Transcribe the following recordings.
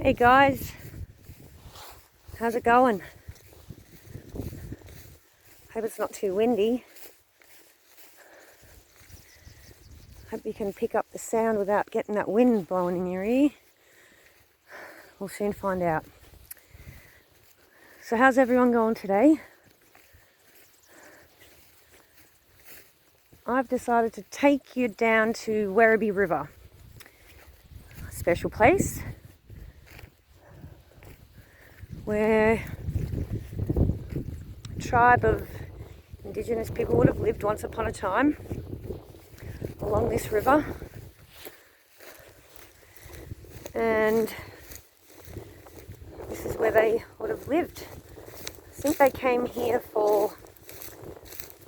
Hey guys, how's it going? Hope it's not too windy. Hope you can pick up the sound without getting that wind blowing in your ear. We'll soon find out. So how's everyone going today? I've decided to take you down to Werribee River. A special place where a tribe of Indigenous people would have lived once upon a time along this river. And this is where they would have lived. I think they came here for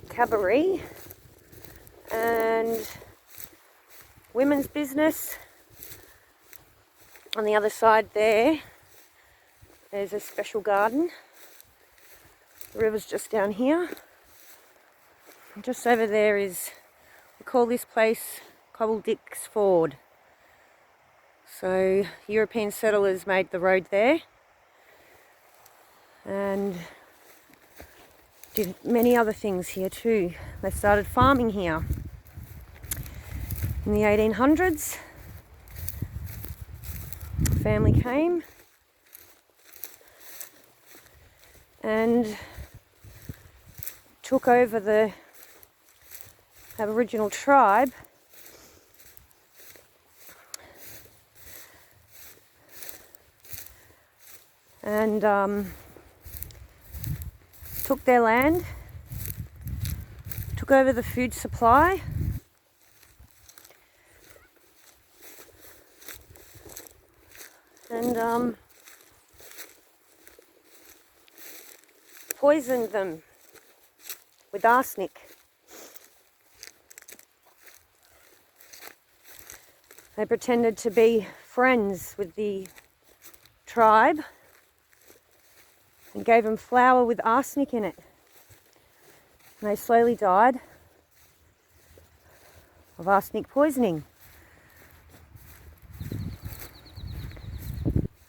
cabaret and women's business. On the other side there's a special garden. The river's just down here. And just over there is, we call this place Cobble Ford. So European settlers made the road there and did many other things here too. They started farming here in the 1800s. The family came and took over the Aboriginal tribe and took their land, took over the food supply, and poisoned them with arsenic. They pretended to be friends with the tribe and gave them flour with arsenic in it. And they slowly died of arsenic poisoning.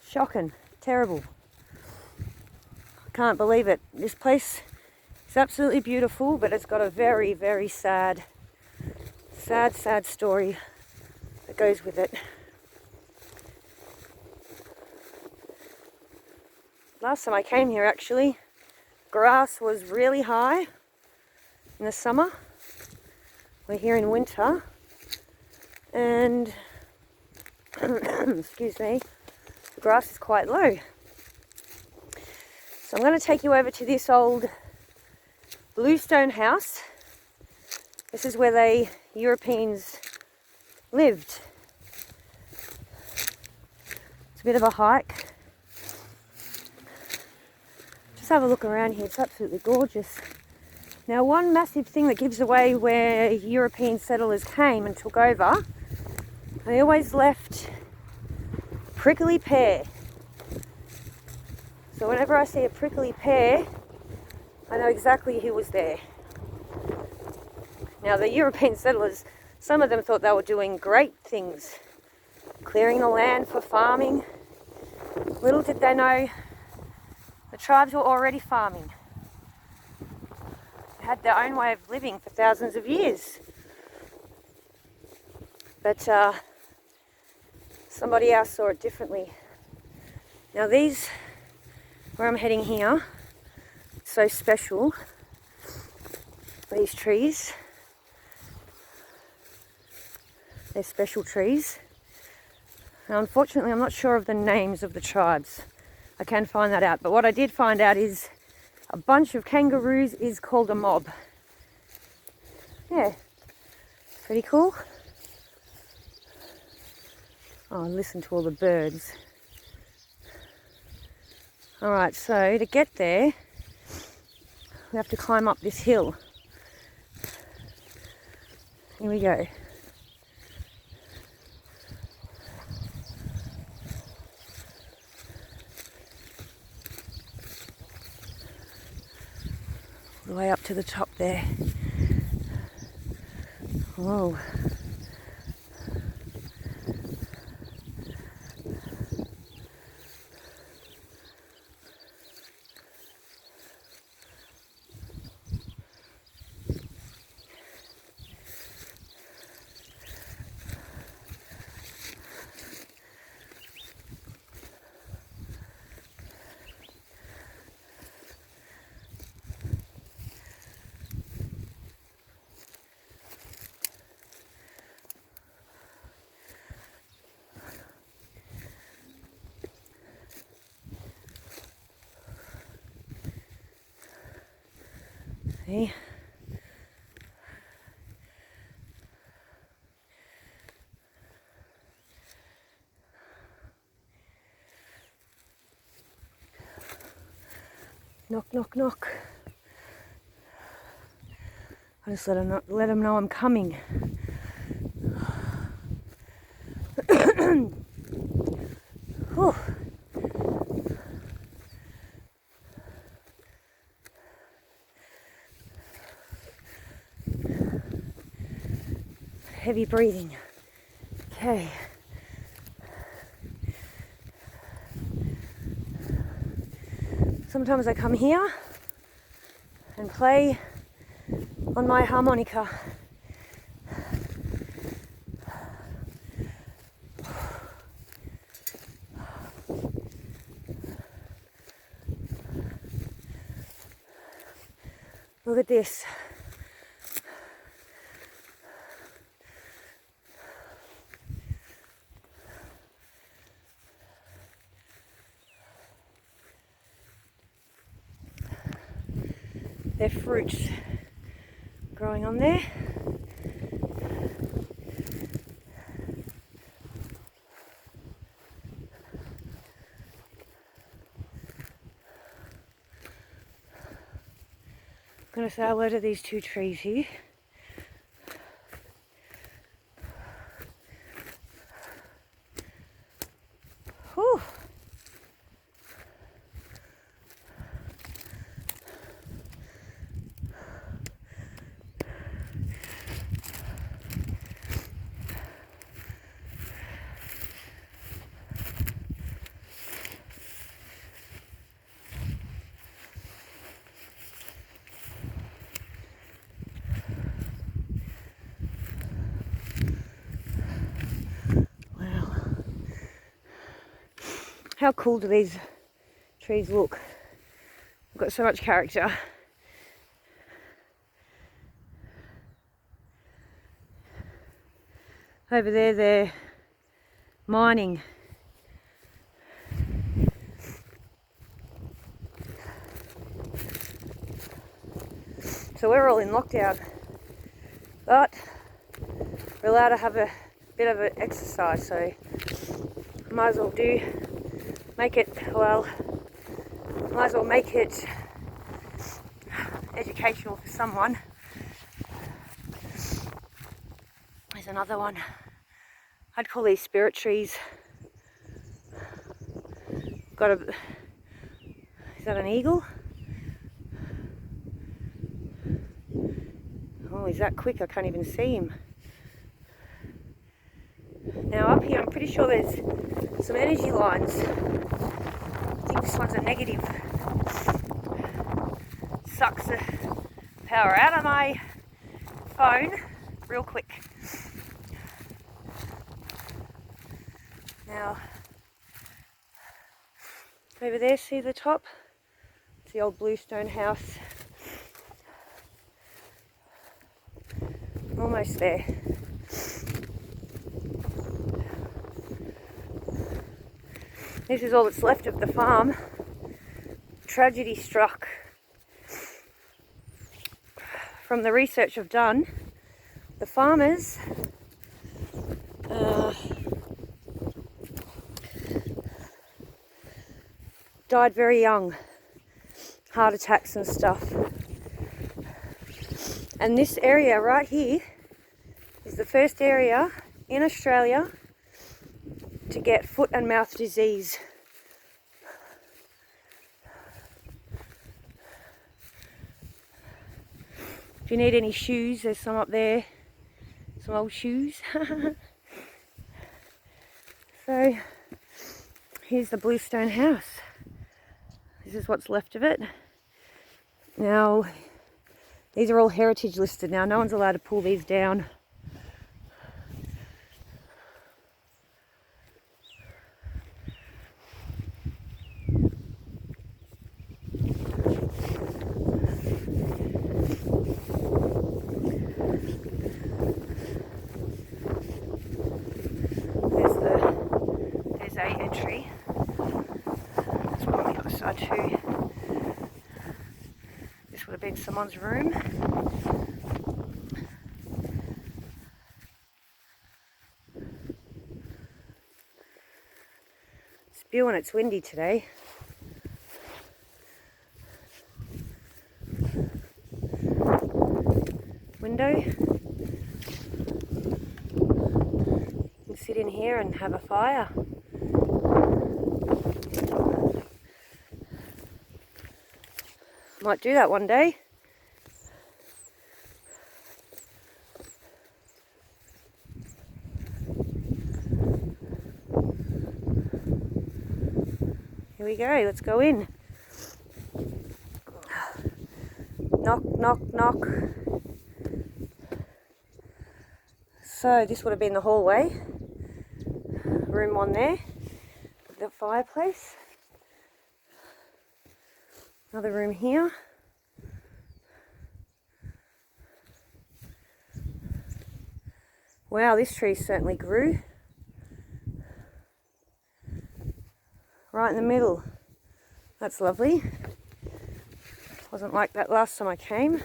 Shocking, terrible. I can't believe it. This place is absolutely beautiful, but it's got a very, very sad story that goes with it. Last time I came here, actually, grass was really high in the summer. We're here in winter, and excuse me, the grass is quite low. So I'm going to take you over to this old bluestone house. This is where the Europeans lived. It's a bit of a hike. Just have a look around here, it's absolutely gorgeous. Now, one massive thing that gives away where European settlers came and took over, they always left prickly pear. So whenever I see a prickly pear, I know exactly who was there. Now, the European settlers, some of them thought they were doing great things, clearing the land for farming. Little did they know, the tribes were already farming. They had their own way of living for thousands of years. But somebody else saw it differently. Now these, where I'm heading here, it's so special. These trees, they're special trees. Now, unfortunately, I'm not sure of the names of the tribes. I can find that out. But what I did find out is a bunch of kangaroos is called a mob. Yeah, pretty cool. Oh, listen to all the birds. Alright, so to get there, we have to climb up this hill. Here we go. The way up to the top there. Whoa. See? Knock, knock, knock. I just let them know I'm coming. Whew. Heavy breathing. Okay. Sometimes I come here and play on my harmonica. Look at this. They're fruits growing on there. I'm going to say hello to these two trees here. Whew. How cool do these trees look? They've got so much character. Over there, they're mining. So we're all in lockdown, but we're allowed to have a bit of an exercise, so might as well make it educational for someone. There's another one. I'd call these spirit trees. Is that an eagle? Oh, he's that quick I can't even see him. Now up here I'm pretty sure there's some energy lines. I think this one's a negative. Sucks the power out of my phone real quick. Now, over there, see the top? It's the old bluestone house. Almost there. This is all that's left of the farm. Tragedy struck. From the research I've done, the farmers died very young, heart attacks and stuff. And this area right here is the first area in Australia to get foot and mouth disease. If you need any shoes, there's some up there, some old shoes. So here's the bluestone house. This is what's left of it. Now, these are all heritage listed now. No one's allowed to pull these down. There's a entry. There's one on the other side too. This would have been someone's room. It's spewing, it's windy today. Window. You can sit in here and have a fire. Might do that one day. Here we go, let's go in. Knock, knock, knock. So this would have been the hallway. Room one there, the fireplace. Another room here. Wow, this tree certainly grew. Right in the middle. That's lovely. Wasn't like that last time I came.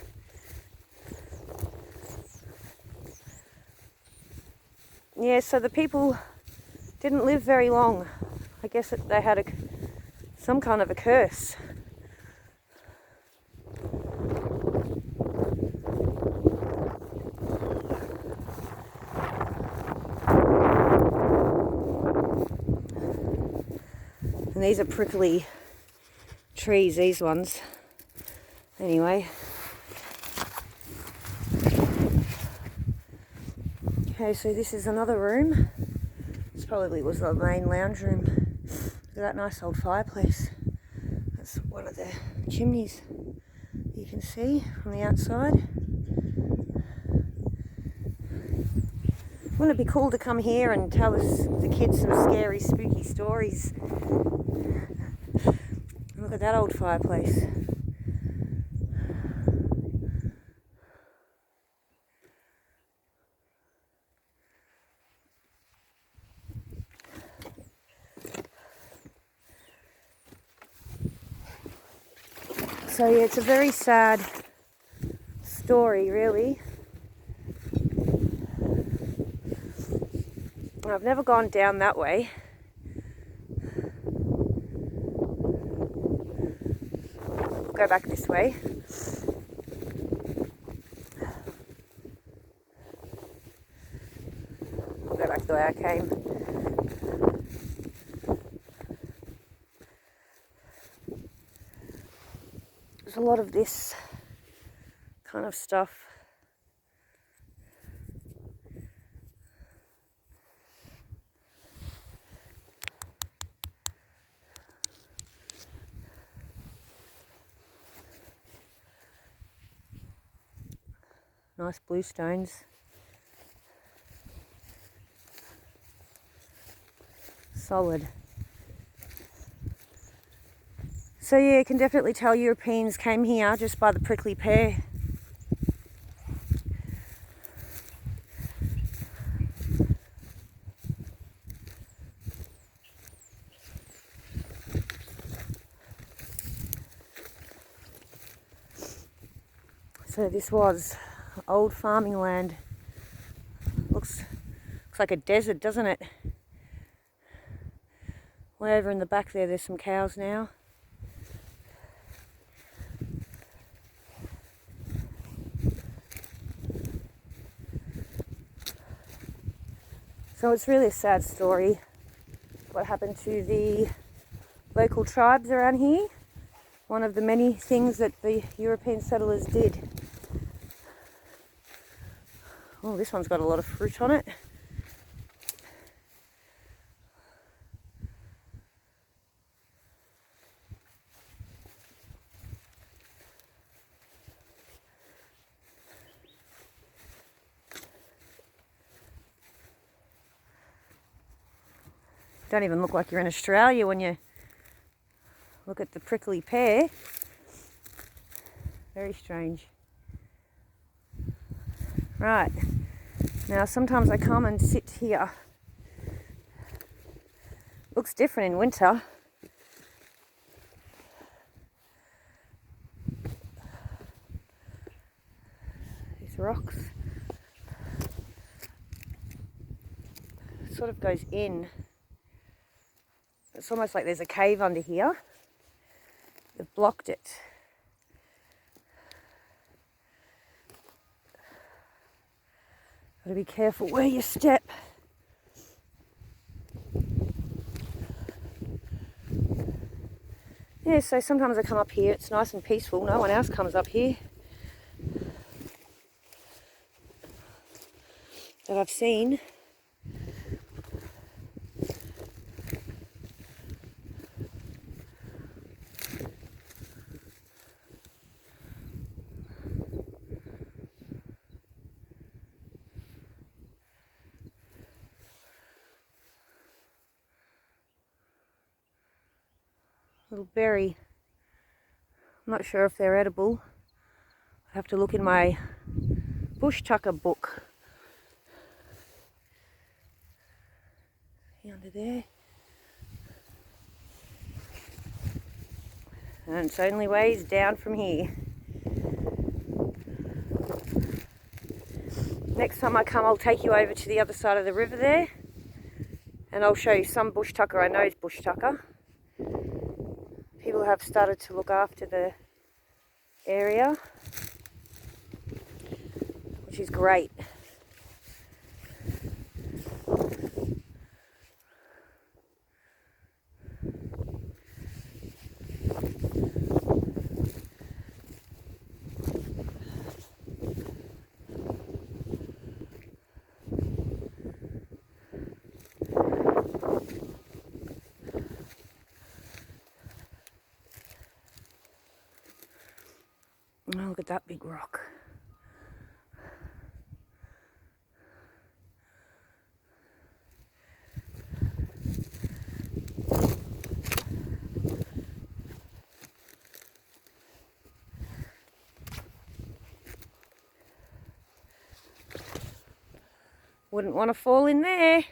Yeah, so the people didn't live very long. I guess they had some kind of a curse. And these are prickly trees, these ones. Anyway. Okay, so this is another room. This probably was the main lounge room. Look at that nice old fireplace. That's one of the chimneys you can see from the outside. Wouldn't it be cool to come here and tell the kids some scary, spooky stories? Look at that old fireplace. So yeah, it's a very sad story, really. I've never gone down that way. We'll go back this way. We'll go back the way I came. There's a lot of this kind of stuff. Nice blue stones. Solid. So yeah, you can definitely tell Europeans came here just by the prickly pear. So this was old farming land. Looks like a desert, doesn't it? Way over in the back there's some cows now. So it's really a sad story, what happened to the local tribes around here. One of the many things that the European settlers did. Oh, this one's got a lot of fruit on it. Don't even look like you're in Australia when you look at the prickly pear. Very strange. Right, now sometimes I come and sit here. Looks different in winter. sort of goes in. It's almost like there's a cave under here. They've blocked it. Got to be careful where you step. Yeah, so sometimes I come up here, it's nice and peaceful, no one else comes up here that I've seen. Little berry. I'm not sure if they're edible. I have to look in my bush tucker book. Under there. And it's only ways down from here. Next time I come, I'll take you over to the other side of the river there, and I'll show you some bush tucker I know is bush tucker. People have started to look after the area, which is great. Oh, look at that big rock. Wouldn't want to fall in there.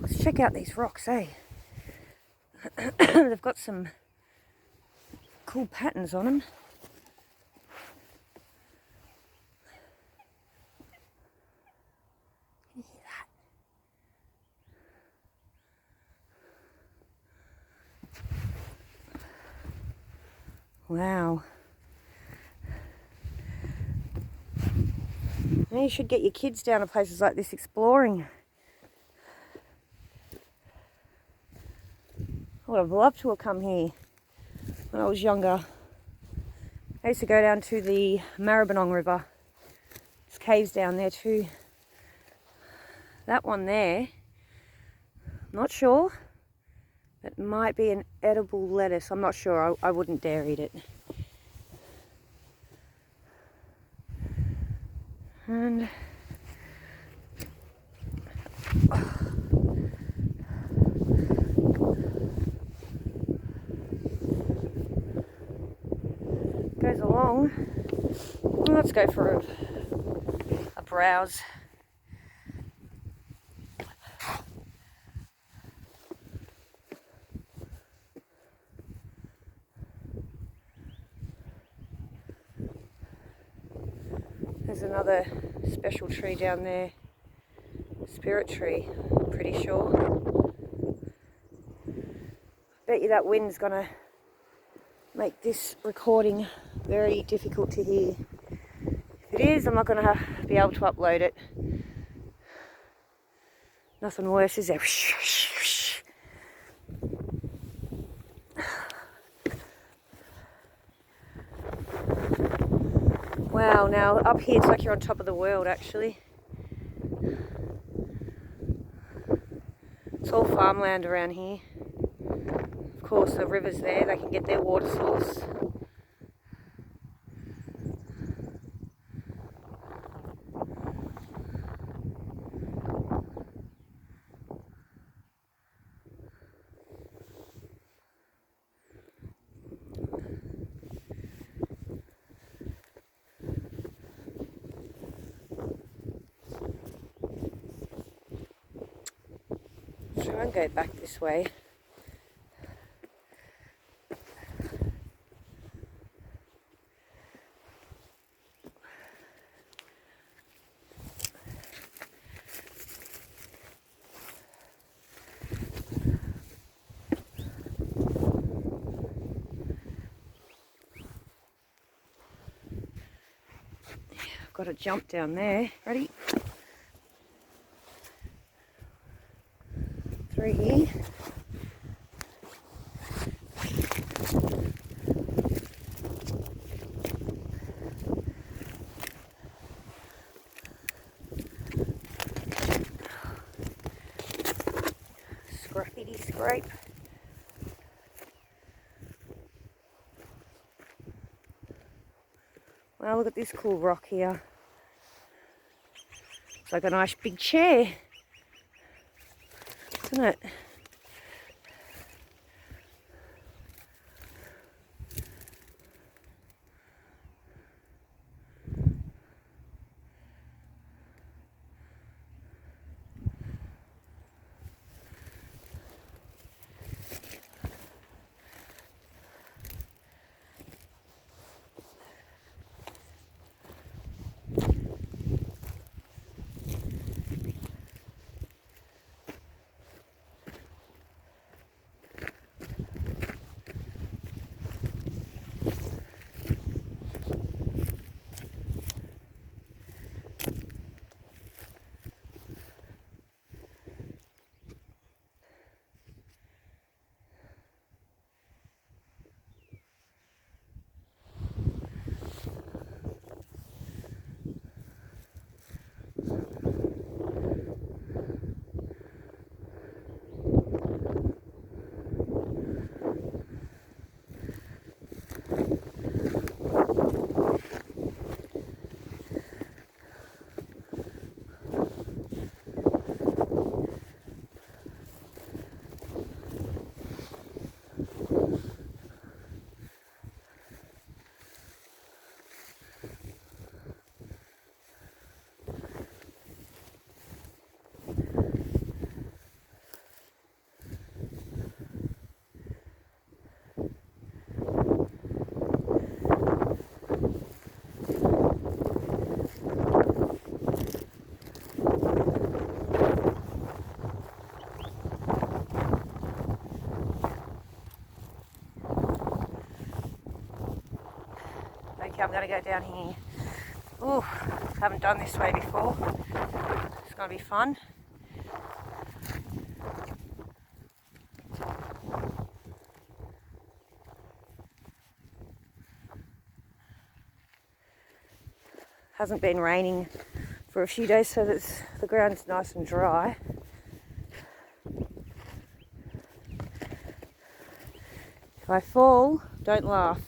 Let's check out these rocks, eh? They've got some cool patterns on them. Can you hear that? Wow. Now you should get your kids down to places like this exploring. I would have loved to have come here when I was younger. I used to go down to the Melbourne River. There's caves down there too. That one there, not sure. It might be an edible lettuce. I'm not sure. I wouldn't dare eat it. And goes along. Let's go for a browse. There's another special tree down there, spirit tree, pretty sure. Bet you that wind's gonna make this recording very difficult to hear. If it is, I'm not gonna be able to upload it. Nothing worse, is there? Wow, now up here it's like you're on top of the world actually. It's all farmland around here. Of course the river's there, they can get their water source. Try and go back this way. got to jump down there. Ready? 3 here. Scrappity scrape. Well, look at this cool rock here. It's like a nice big chair, isn't it? Okay, I'm going to go down here. Ooh, haven't done this way before. It's going to be fun. Hasn't been raining for a few days, so that the ground's nice and dry. If I fall, don't laugh.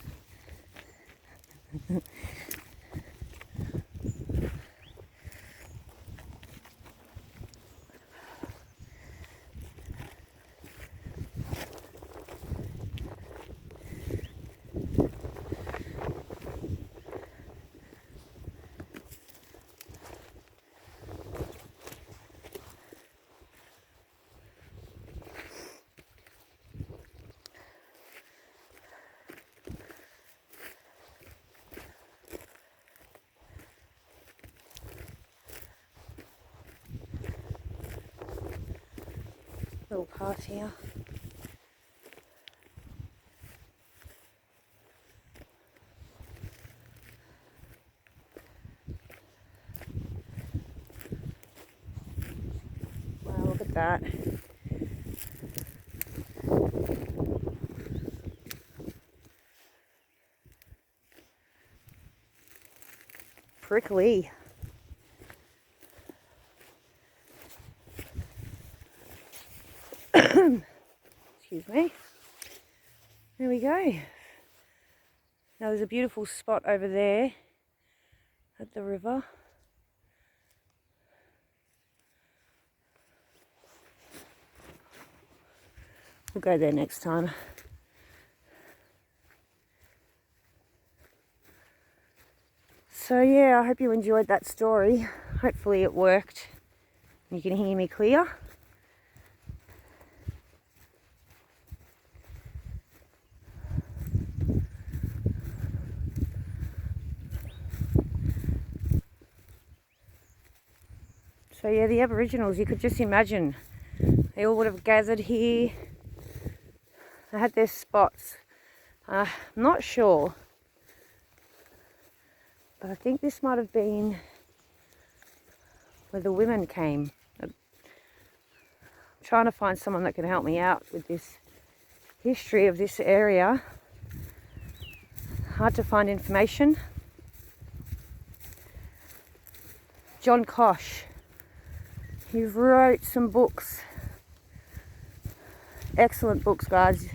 Little path here. Wow, look at that. Prickly. Excuse me. There we go. Now there's a beautiful spot over there at the river. We'll go there next time. So yeah, I hope you enjoyed that story. Hopefully it worked. You can hear me clear. So yeah, the Aboriginals, you could just imagine, they all would have gathered here. They had their spots. I'm not sure, But I think this might have been where the women came. I'm trying to find someone that can help me out with this history of this area. Hard to find information. John Kosh. He wrote some books. Excellent books, guys.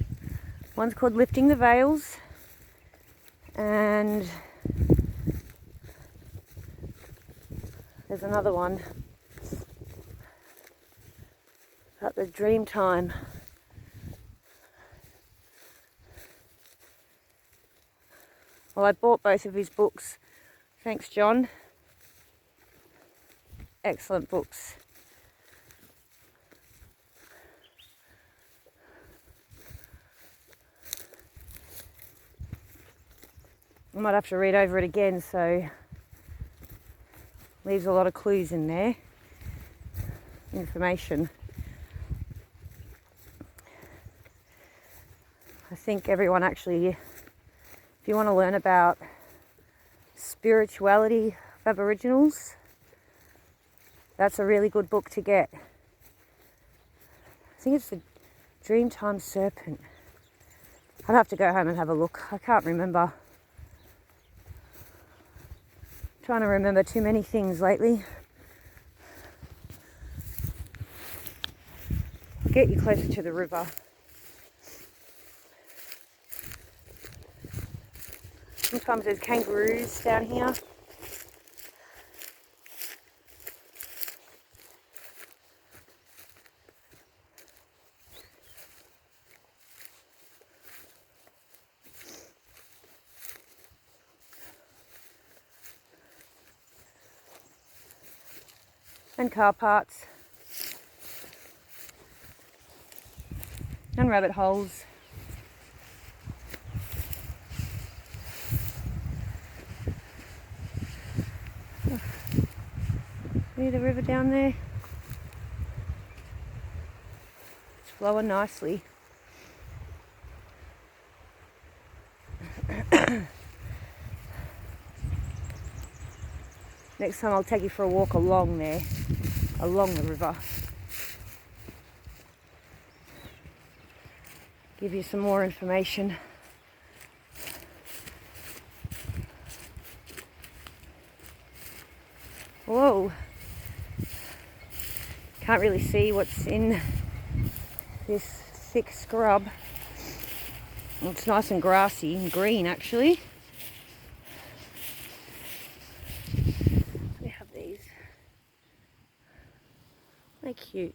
One's called Lifting the Veils, and there's another one about the dream time. Well, I bought both of his books. Thanks, John. Excellent books. I might have to read over it again, so leaves a lot of clues in there. Information. I think everyone actually, if you want to learn about spirituality of Aboriginals, that's a really good book to get. I think it's the Dreamtime Serpent. I'd have to go home and have a look. I can't remember. Trying to remember too many things lately. I'll get you closer to the river. Sometimes there's kangaroos down here. And car parts. And rabbit holes. See the river down there? It's flowing nicely. Next time I'll take you for a walk along there, along the river. Give you some more information. Whoa. Can't really see what's in this thick scrub. It's nice and grassy and green actually. We have these. They're cute.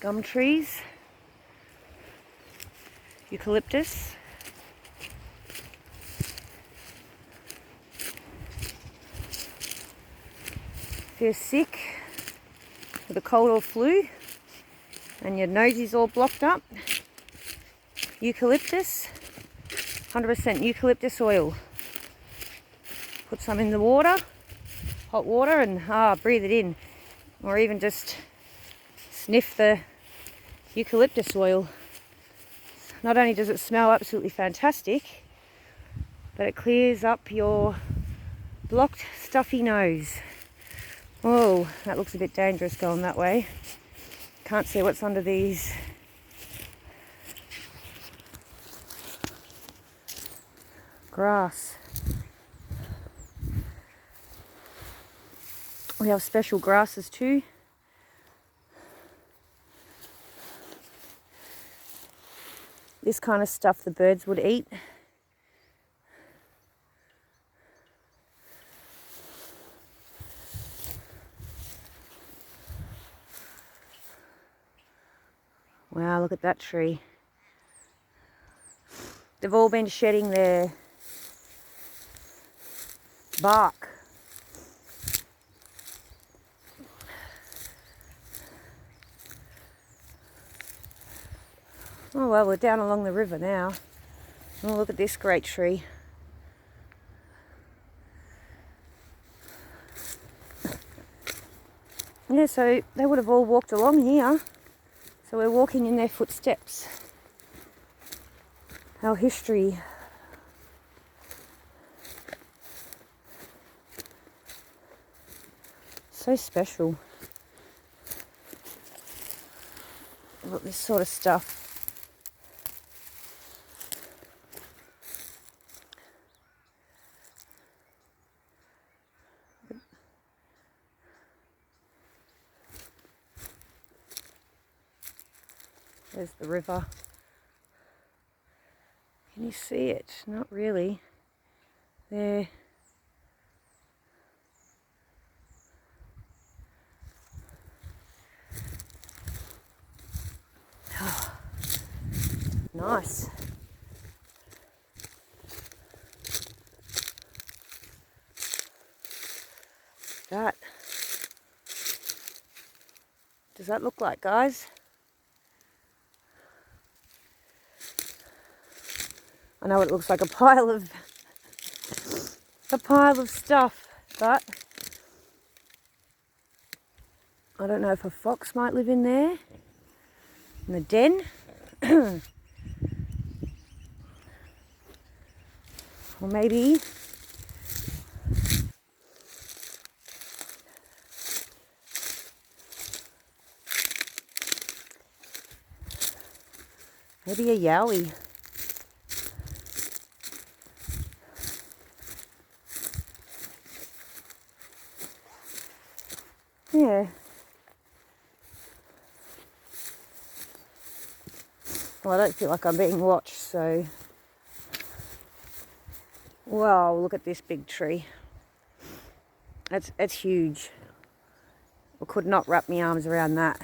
Gum trees, eucalyptus, if you're sick with a cold or flu and your nose is all blocked up, eucalyptus, 100% eucalyptus oil. Put some in the water, hot water, and breathe it in, or even just sniff the eucalyptus oil. Not only does it smell absolutely fantastic, but it clears up your blocked, stuffy nose. Whoa, that looks a bit dangerous going that way. Can't see what's under these. Grass. We have special grasses too. This kind of stuff the birds would eat. Wow, look at that tree. They've all been shedding their bark. Oh well, we're down along the river now. Oh, look at this great tree. Yeah, so they would have all walked along here. So we're walking in their footsteps. Our history. So special. Look, this sort of stuff. There's the river. Can you see it? Not really. There. Oh, nice. That. Does that look like, guys? I know it looks like a pile of stuff, but I don't know if a fox might live in there, in the den. Or maybe a yowie. Yeah. Well, I don't feel like I'm being watched, so... Wow, look at this big tree. It's huge. I could not wrap my arms around that.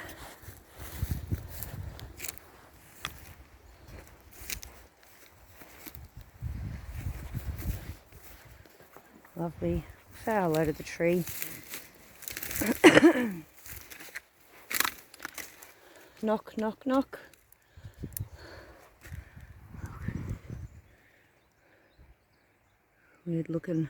Lovely. Say hello to the tree. Knock, knock, knock. Weird looking